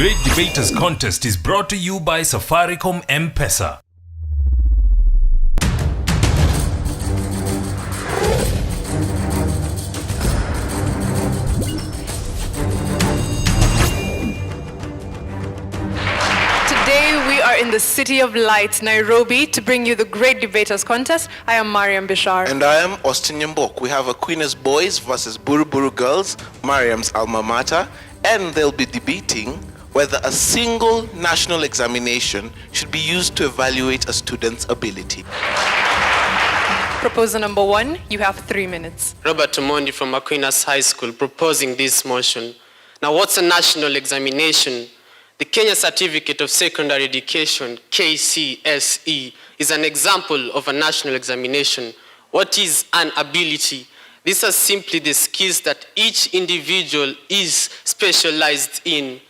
Great Debaters Contest is brought to you by Safaricom M-Pesa. Today we are in the City of Light, Nairobi, to bring you the Great Debaters Contest. I am Mariam Bishar. And I am Austin Nyambok. We have Aquinas boys versus Bururburu girls, Mariam's alma mater, and they'll be debating whether a single national examination should be used to evaluate a student's ability. Proposal number 1, you have 3 minutes. Robert Omondi from Aquinas High School proposing this motion. Now, what's a national examination? The Kenya Certificate of Secondary Education, KCSE, is an example of a national examination. What is an ability? These are simply the skills that each individual is specialized in.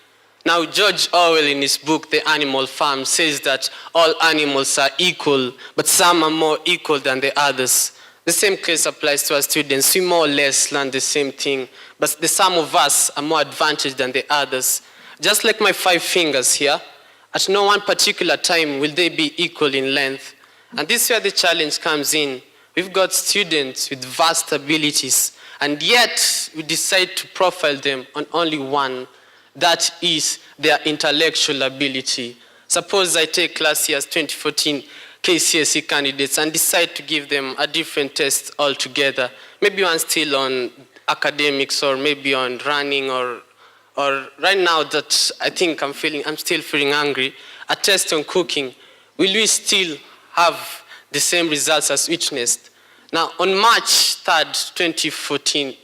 Now, George Orwell in his book, The Animal Farm, says that all animals are equal, but some are more equal than the others. The same case applies to our students. We more or less learn the same thing, but the some of us are more advantaged than the others. Just like my 5 fingers here, at no one particular time will they be equal in length. And this is where the challenge comes in. We've got students with vast abilities, and yet we decide to profile them on only one. That is their intellectual ability. Suppose I take last year's 2014 KCSE candidates and decide to give them a different test altogether. Maybe one still on academics, or maybe on running, or right now that I think I'm still feeling hungry, a test on cooking. Will we still have the same results as witnessed? Now, on March 3rd, 2015,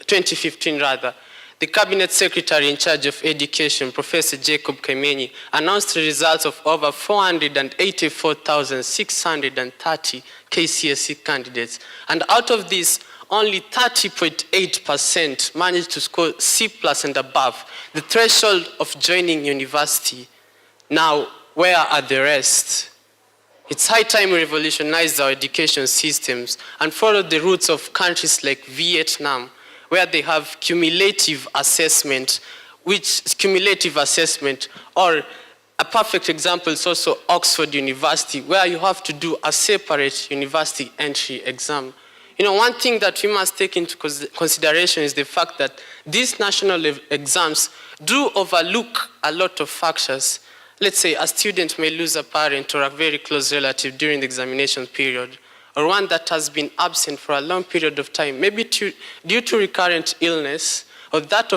the Cabinet Secretary in charge of Education, Professor Jacob Kaimenyi, announced the results of over 484,630 KCSE candidates. And out of these, only 30.8% managed to score C+ and above, the threshold of joining university. Now, where are the rest? It's high time we revolutionize our education systems and follow the roots of countries like Vietnam, where they have cumulative assessment, or a perfect example is also Oxford University, where you have to do a separate university entry exam. You know, one thing that we must take into consideration is the fact that these national exams do overlook a lot of factors. Let's say a student may lose a parent or a very close relative during the examination period, or one that has been absent for a long period of time, maybe due to recurrent illness, or that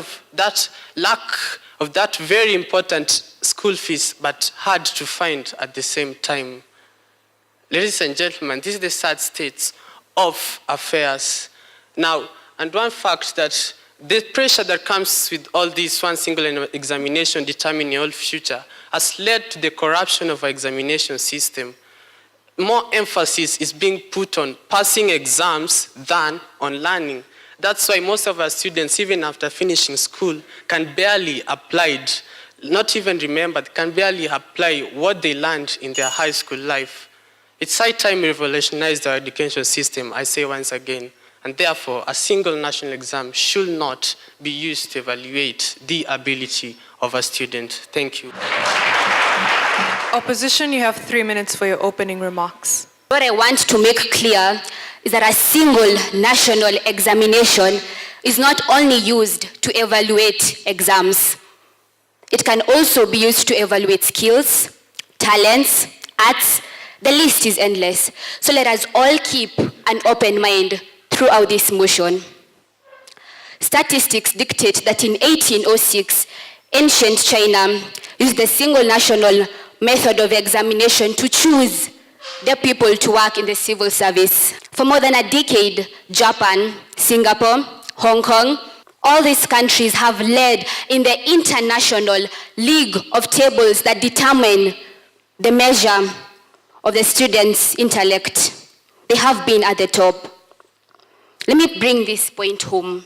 lack of that very important school fees, but hard to find at the same time. Ladies and gentlemen, this is the sad state of affairs. Now, and one fact that the pressure that comes with all this one single examination determining your whole future has led to the corruption of our examination system. More emphasis is being put on passing exams than on learning. That's why most of our students, even after finishing school, can barely apply, not even remember, can barely apply what they learned in their high school life. It's high time we revolutionize our education system, I say once again, and therefore a single national exam should not be used to evaluate the ability of a student. Thank you. Opposition, you have 3 minutes for your opening remarks. What I want to make clear is that a single national examination is not only used to evaluate exams. It can also be used to evaluate skills, talents, arts. The list is endless. So let us all keep an open mind throughout this motion. Statistics dictate that in 1806, ancient China used the single national method of examination to choose the people to work in the civil service. For more than a decade, Japan, Singapore, Hong Kong, all these countries have led in the international league of tables that determine the measure of the students' intellect. They have been at the top. Let me bring this point home.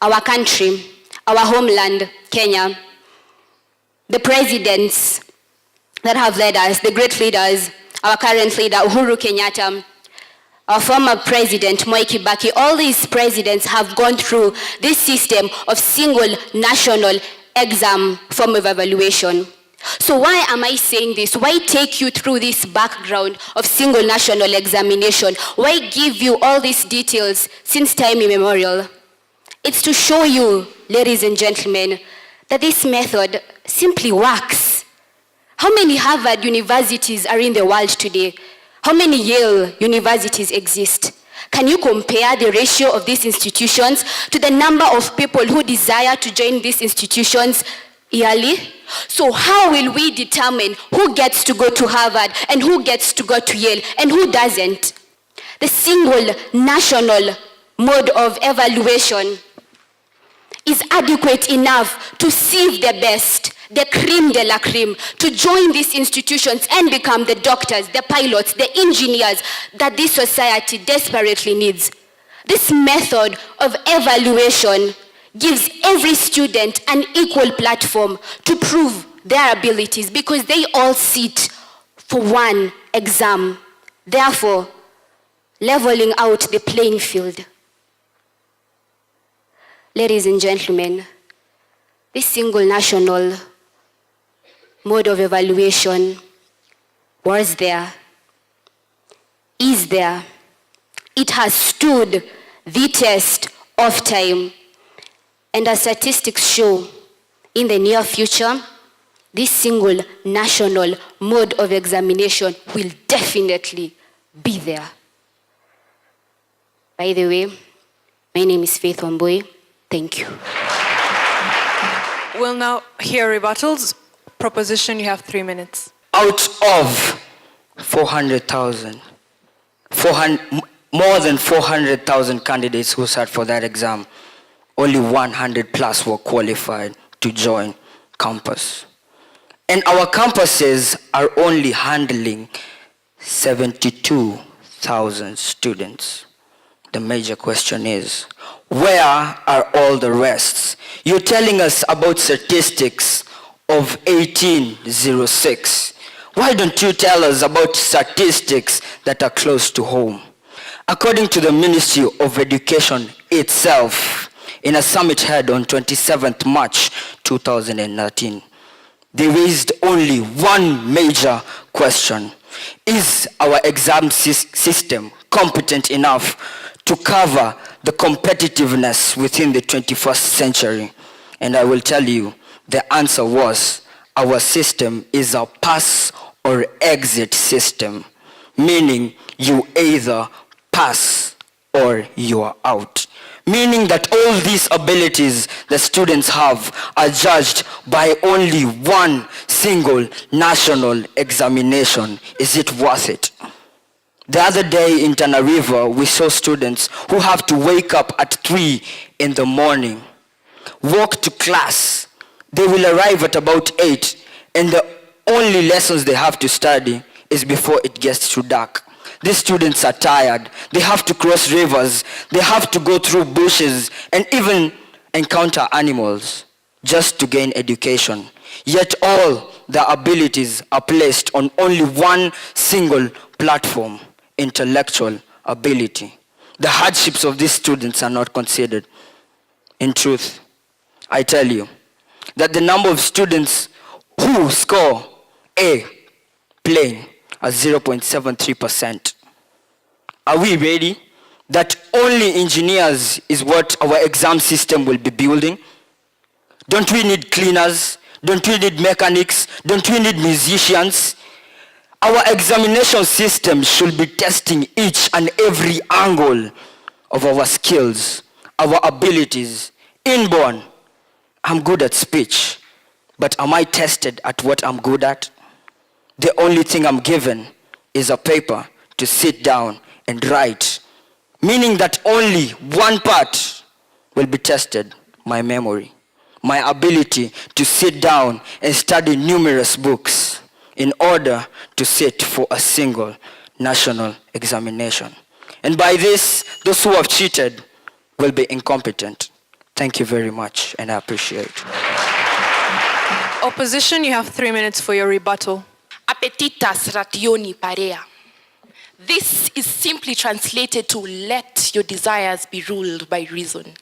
Our country, our homeland, Kenya, the presidents that have led us, the great leaders, our current leader, Uhuru Kenyatta, our former president, Mwai Kibaki, all these presidents have gone through this system of single national exam form of evaluation. So why am I saying this? Why take you through this background of single national examination? Why give you all these details since time immemorial? It's to show you, ladies and gentlemen, that this method simply works. How many Harvard universities are in the world today? How many Yale universities exist? Can you compare the ratio of these institutions to the number of people who desire to join these institutions yearly? So how will we determine who gets to go to Harvard and who gets to go to Yale and who doesn't? The single national mode of evaluation is adequate enough to sieve the best, the creme de la creme, to join these institutions and become the doctors, the pilots, the engineers that this society desperately needs. This method of evaluation gives every student an equal platform to prove their abilities because they all sit for one exam, therefore leveling out the playing field. Ladies and gentlemen, this single national mode of evaluation was there, is there. It has stood the test of time. And as statistics show, in the near future, this single national mode of examination will definitely be there. By the way, my name is Faith Wambui. Thank you. We'll now hear rebuttals. Proposition, you have 3 minutes. Out of 400,000, more than 400,000 candidates who sat for that exam, only 100 plus were qualified to join campus. And our campuses are only handling 72,000 students. The major question is, where are all the rest? You're telling us about statistics of 1806. Why don't you tell us about statistics that are close to home? According to the Ministry of Education itself, in a summit held on 27th March 2019, they raised only one major question. Is our exam system competent enough to cover the competitiveness within the 21st century? And I will tell you, the answer was, our system is a pass or exit system, meaning you either pass or you are out. Meaning that all these abilities the students have are judged by only one single national examination. Is it worth it? The other day in Tana River, we saw students who have to wake up at 3 in the morning, walk to class. They will arrive at about 8, and the only lessons they have to study is before it gets too dark. These students are tired. They have to cross rivers. They have to go through bushes and even encounter animals just to gain education. Yet all their abilities are placed on only one single platform, intellectual ability. The hardships of these students are not considered. In truth, I tell you that the number of students who score A plain at 0.73%. Are we ready that only engineers is what our exam system will be building? Don't we need cleaners? Don't we need mechanics? Don't we need musicians? Our examination system should be testing each and every angle of our skills, our abilities. Inborn, I'm good at speech, but am I tested at what I'm good at? The only thing I'm given is a paper to sit down and write, meaning that only one part will be tested, my memory, my ability to sit down and study numerous books in order to sit for a single national examination. And by this, those who have cheated will be incompetent. Thank you very much, and I appreciate it. Opposition, you have 3 minutes for your rebuttal. Appetitas rationi parea. This is simply translated to let your desires be ruled by reason.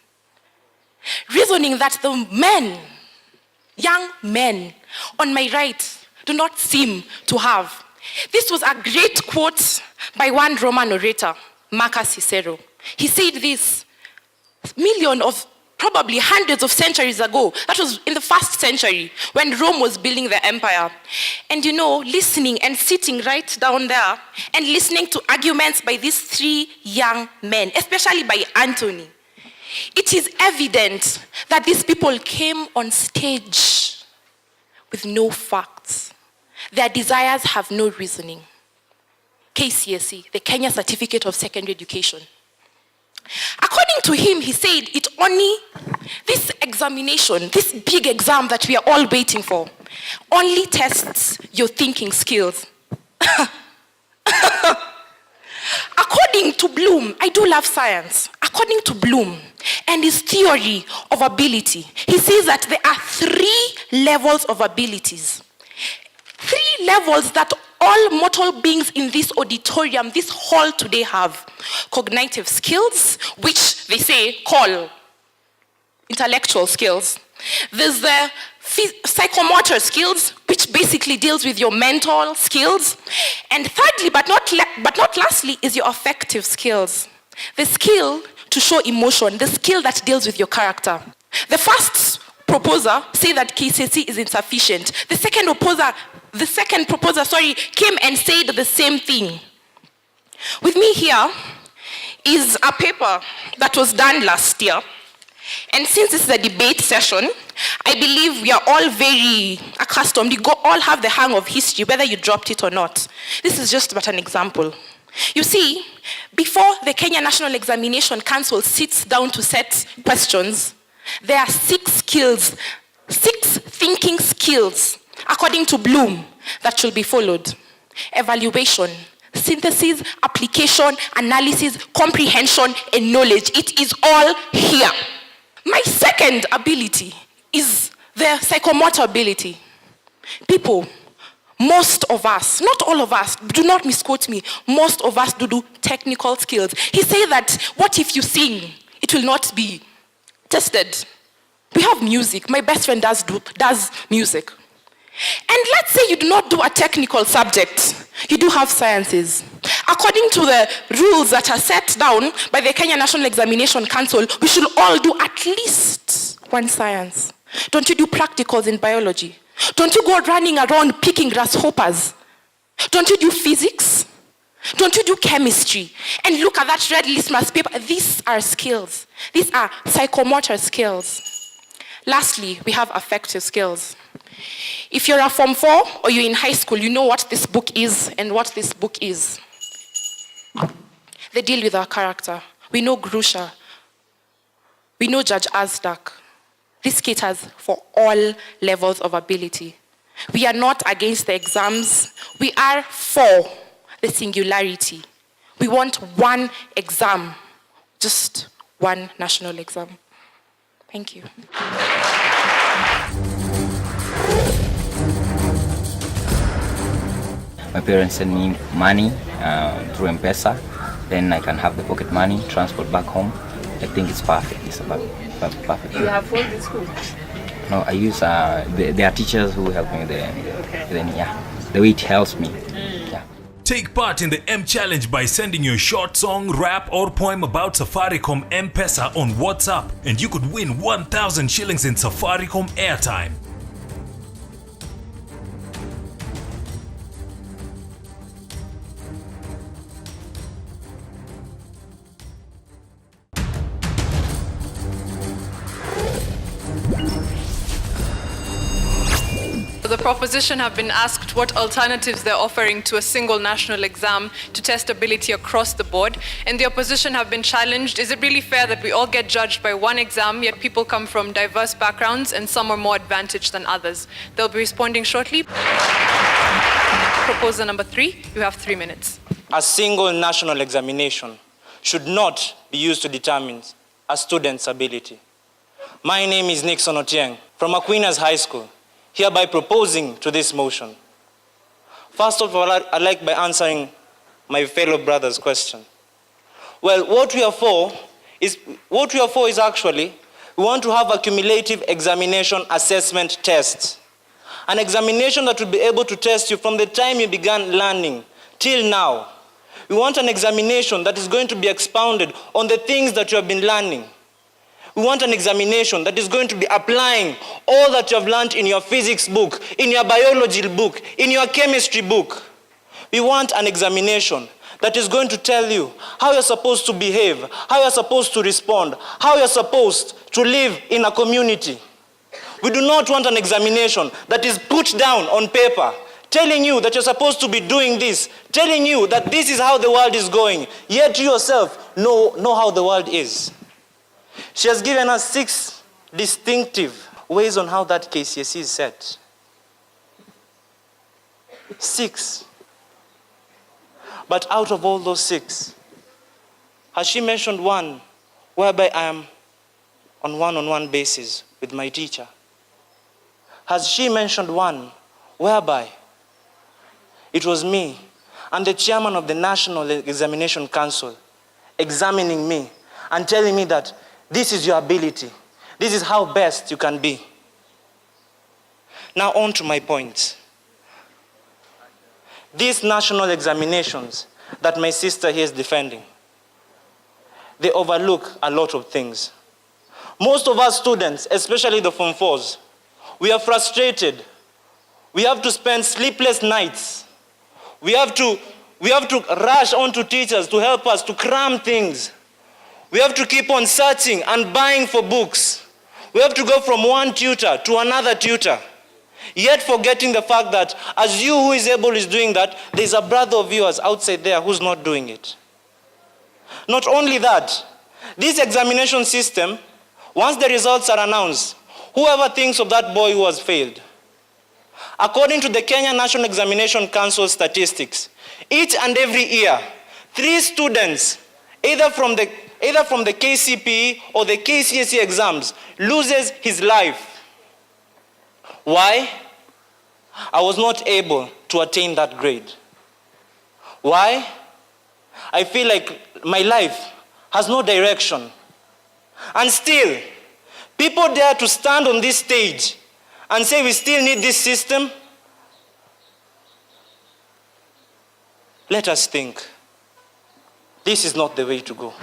Reasoning that the men young men on my right do not seem to have. This was a great quote by one Roman orator, Marcus Cicero. He said this probably hundreds of centuries ago. That was in the 1st century when Rome was building the empire. And listening and sitting right down there and listening to arguments by these 3 young men, especially by Anthony, it is evident that these people came on stage with no facts. Their desires have no reasoning. KCSE, the Kenya Certificate of Secondary Education. According to him, he said this examination, this big exam that we are all waiting for, only tests your thinking skills. According to Bloom, I do love science. According to Bloom and his theory of ability, he says that there are 3 levels of abilities. 3 levels that all mortal beings in this auditorium, this hall today have. Cognitive skills, which they say call intellectual skills. There's the psychomotor skills, which basically deals with your mental skills. And thirdly, but not lastly, is your affective skills. The skill to show emotion, the skill that deals with your character. The first proposer say that KCSE is insufficient. The second proposer came and said the same thing. With me here is a paper that was done last year. And since this is a debate session, I believe we are all very accustomed. You all have the hang of history, whether you dropped it or not. This is just but an example. You see, before the Kenya National Examination Council sits down to set questions, there are 6 thinking skills, according to Bloom, that should be followed. Evaluation, synthesis, application, analysis, comprehension, and knowledge. It is all here. My second ability is the psychomotor ability. People, most of us, not all of us, do not misquote me, most of us do technical skills. He said that, what if you sing? It will not be tested. We have music. My best friend does music. And let's say you do not do a technical subject. You do have sciences. According to the rules that are set down by the Kenya National Examination Council, we should all do at least 1 science. Don't you do practicals in biology? Don't you go running around picking grasshoppers? Don't you do physics? Don't you do chemistry? And look at that red litmus paper. These are skills. These are psychomotor skills. Lastly, we have affective skills. If you're a Form 4 or you're in high school, you know what this book is and what this book is. They deal with our character. We know Grusha. We know Judge Azdak. This caters for all levels of ability. We are not against the exams. We are for the singularity. We want 1 exam, just 1 national exam. Thank you. My parents send me money through M-Pesa. Then I can have the pocket money, transport back home. I think it's perfect. It's about perfect. You have phone in school? No, I use, there are teachers who help me there. Okay. Then, the way it helps me. Yeah. Take part in the M Challenge by sending your short song, rap or poem about Safaricom M-Pesa on WhatsApp, and you could win 1,000 shillings in Safaricom airtime. The proposition have been asked what alternatives they're offering to a single national exam to test ability across the board, and the opposition have been challenged. Is it really fair that we all get judged by 1 exam, yet people come from diverse backgrounds and some are more advantaged than others? They'll be responding shortly. Proposal number 3, you have 3 minutes. A single national examination should not be used to determine a student's ability. My name is Nixon Otieng from Aquinas High School, hereby proposing to this motion. First of all, I'd like by answering my fellow brother's question. Well, what we are for is actually We want to have a cumulative examination assessment test. An examination that will be able to test you from the time you began learning till now. We want an examination that is going to be expounded on the things that you have been learning. We want an examination that is going to be applying all that you have learned in your physics book, in your biology book, in your chemistry book. We want an examination that is going to tell you how you're supposed to behave, how you're supposed to respond, how you're supposed to live in a community. We do not want an examination that is put down on paper, telling you that you're supposed to be doing this, telling you that this is how the world is going, yet you yourself know how the world is. She has given us 6 distinctive ways on how that KCSE is set. 6. But out of all those 6, has she mentioned one whereby I am on one-on-one basis with my teacher? Has she mentioned one whereby it was me and the chairman of the National Examination Council examining me and telling me that this is your ability, this is how best you can be? Now on to my point. These national examinations that my sister here is defending, they overlook a lot of things. Most of us students, especially the Form 4s, we are frustrated. We have to spend sleepless nights. We have to rush on to teachers to help us to cram things. We have to keep on searching and buying for books. We have to go from one tutor to another tutor. Yet forgetting the fact that as you who is able is doing that, there's a brother of yours outside there who's not doing it. Not only that, this examination system, once the results are announced, whoever thinks of that boy who has failed. According to the Kenya National Examination Council statistics, each and every year, 3 students, either from the KCPE or the KCSE exams, loses his life. Why? I was not able to attain that grade. Why? I feel like my life has no direction. And still, people dare to stand on this stage and say we still need this system. Let us think. This is not the way to go.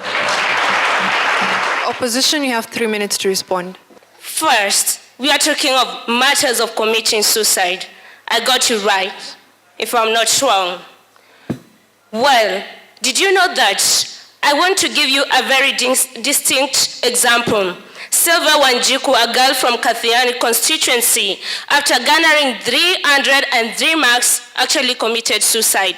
Opposition, you have 3 minutes to respond. First, we are talking of matters of committing suicide. I got you right, if I'm not wrong. Well, did you know that? I want to give you a very distinct example. Silva Wanjiku, a girl from Kathiani constituency, after garnering 303 marks, actually committed suicide.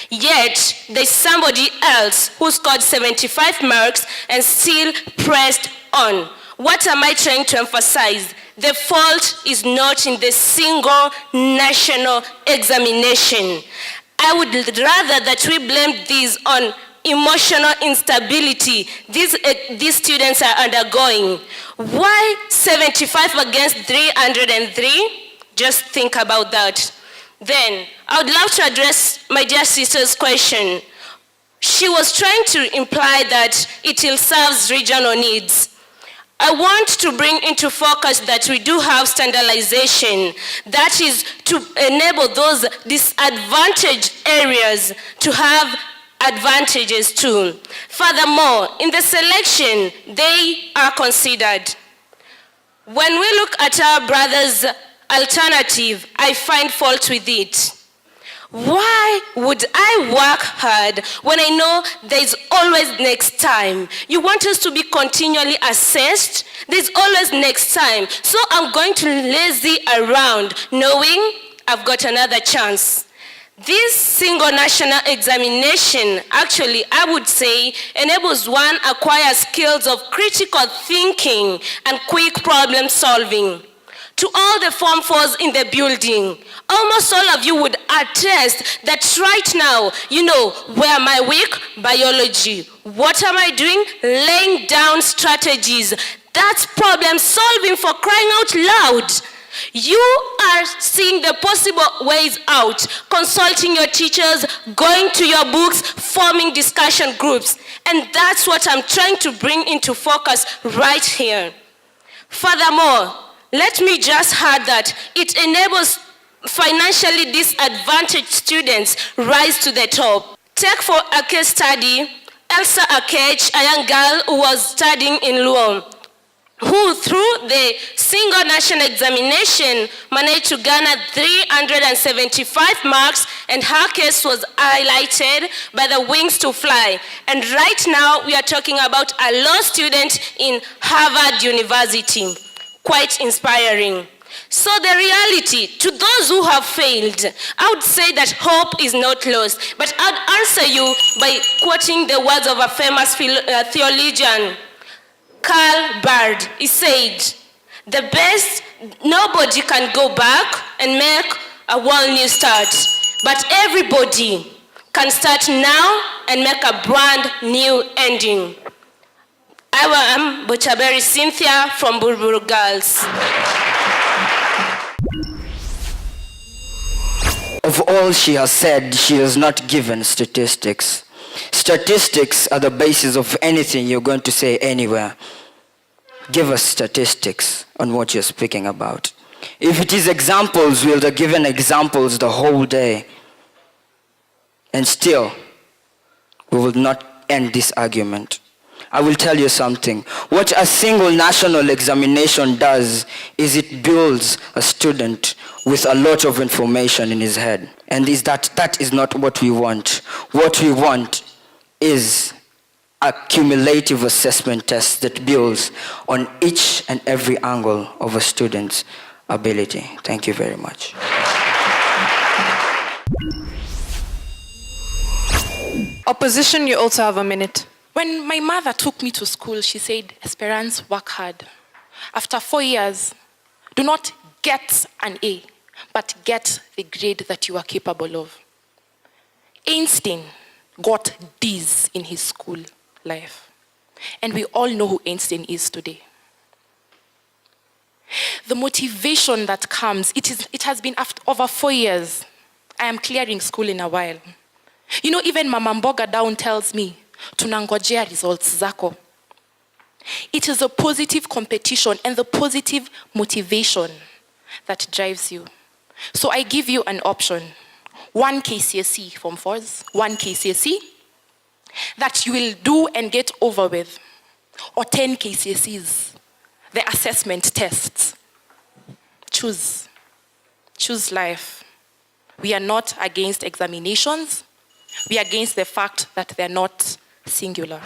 Yet, there's somebody else who scored 75 marks and still pressed on. What am I trying to emphasize? The fault is not in the single national examination. I would rather that we blame these on emotional instability these students are undergoing. Why 75 against 303? Just think about that. Then, I would love to address my dear sister's question. She was trying to imply that it ill serves regional needs. I want to bring into focus that we do have standardization, that is to enable those disadvantaged areas to have advantages too. Furthermore, in the selection, they are considered. When we look at our brother's alternative, I find fault with it. Why would I work hard when I know there's always next time? You want us to be continually assessed? There's always next time. So I'm going to lazy around knowing I've got another chance. This single national examination, actually, I would say, enables one acquire skills of critical thinking and quick problem solving. To all the Form 4s in the building, almost all of you would attest that right now, you know, where am I weak? Biology. What am I doing? Laying down strategies. That's problem solving, for crying out loud. You are seeing the possible ways out, consulting your teachers, going to your books, forming discussion groups. And that's what I'm trying to bring into focus right here. Furthermore, let me just add that it enables financially disadvantaged students rise to the top. Take for a case study, Elsa Akech, a young girl who was studying in Luo, who through the single national examination managed to garner 375 marks, and her case was highlighted by the Wings to Fly. And right now we are talking about a law student in Harvard University. Quite inspiring. So the reality, to those who have failed, I would say that hope is not lost. But I'd answer you by quoting the words of a famous theologian, Karl Barth. He said, the best, nobody can go back and make a whole new start. But everybody can start now and make a brand new ending. I am Bochaberi Cynthia from Bururburu Girls. Of all she has said, she has not given statistics. Statistics are the basis of anything you're going to say anywhere. Give us statistics on what you're speaking about. If it is examples, we'll have given examples the whole day. And still, we will not end this argument. I will tell you something. What a single national examination does is it builds a student with a lot of information in his head. And that is not what we want. What we want is a cumulative assessment test that builds on each and every angle of a student's ability. Thank you very much. Opposition, you also have a minute. When my mother took me to school, she said, Esperance, work hard. After 4 years, do not get an A, but get the grade that you are capable of. Einstein got D's in his school life. And we all know who Einstein is today. The motivation that comes, it has been after over 4 years. I am clearing school in a while. You know, even Mama Mboga down tells me, tunangojea results zako. It is a positive competition and the positive motivation that drives you. So I give you an option. 1 KCSE Form 4s, 1 KCSE that you will do and get over with, or 10 KCSEs, the assessment tests. Choose. Choose life. We are not against examinations. We are against the fact that they're not singular.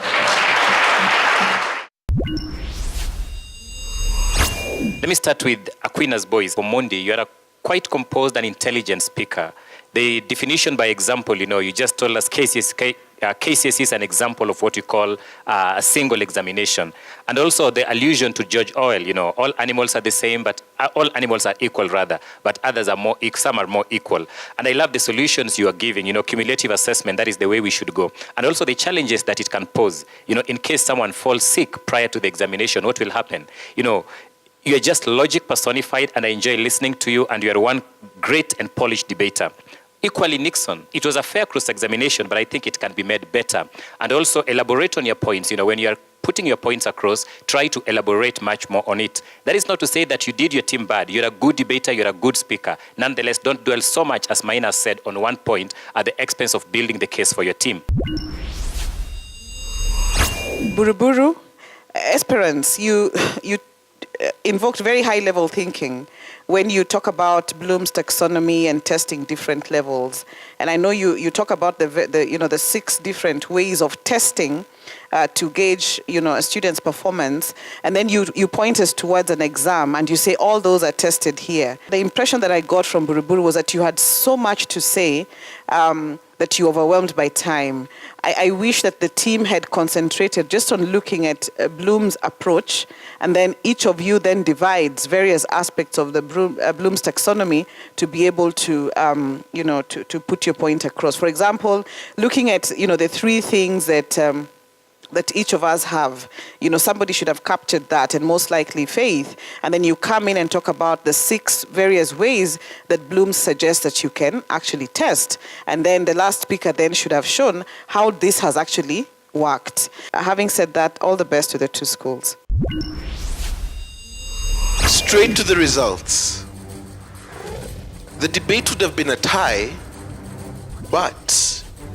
Let me start with Aquinas boys. For Monday, you are a quite composed and intelligent speaker. The definition by example, you just told us KCSE is an example of what you call a single examination. And also the allusion to George Orwell, all animals are the same, but all animals are equal rather, but others are some are more equal. And I love the solutions you are giving, cumulative assessment, that is the way we should go. And also the challenges that it can pose, in case someone falls sick prior to the examination, what will happen? You're just logic personified, and I enjoy listening to you, and you are one great and polished debater. Equally, Nixon, it was a fair cross-examination, but I think it can be made better. And also elaborate on your points. When you are putting your points across, try to elaborate much more on it. That is not to say that you did your team bad. You're a good debater, you're a good speaker. Nonetheless, don't dwell so much, as Maina said, on one point at the expense of building the case for your team. Bururburu, Esperance, you invoked very high-level thinking when you talk about Bloom's taxonomy and testing different levels. And I know you talk about the 6 different ways of testing to gauge a student's performance, and then you point us towards an exam and you say all those are tested here. The impression that I got from Bururburu was that you had so much to say that you overwhelmed by time. I wish that the team had concentrated just on looking at Bloom's approach, and then each of you then divides various aspects of the Bloom's taxonomy to be able to, to put your point across. For example, looking at, the 3 things that each of us have, somebody should have captured that, and most likely faith. And then you come in and talk about the 6 various ways that Bloom suggests that you can actually test. And then the last speaker then should have shown how this has actually worked. Having said that, all the best to the 2 schools. straight to the results. The debate would have been a tie, but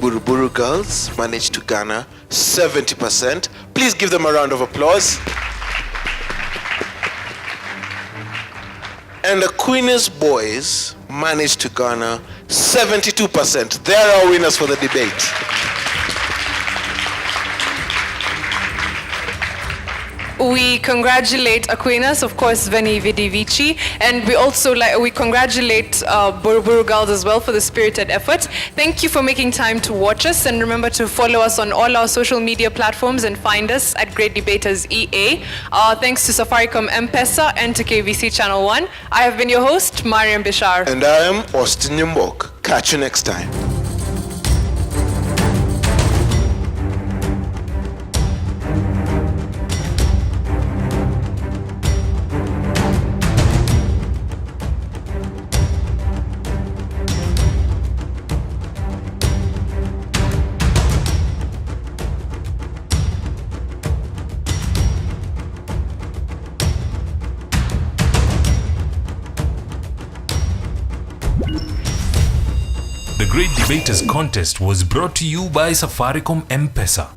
Bururburu girls managed to garner 70%. Please give them a round of applause. And Aquinas boys managed to garner 72%. They're our winners for the debate. We congratulate Aquinas, of course, Veni Vidi Vici, and we also we congratulate Bururburu girls as well for the spirited effort. Thank you for making time to watch us, and remember to follow us on all our social media platforms and find us at Great Debaters EA. Thanks to Safaricom M-Pesa and to KVC Channel 1. I have been your host, Mariam Bishar. And I am Austin Nyambok. Catch you next time. The Great Debaters Contest was brought to you by Safaricom M-Pesa.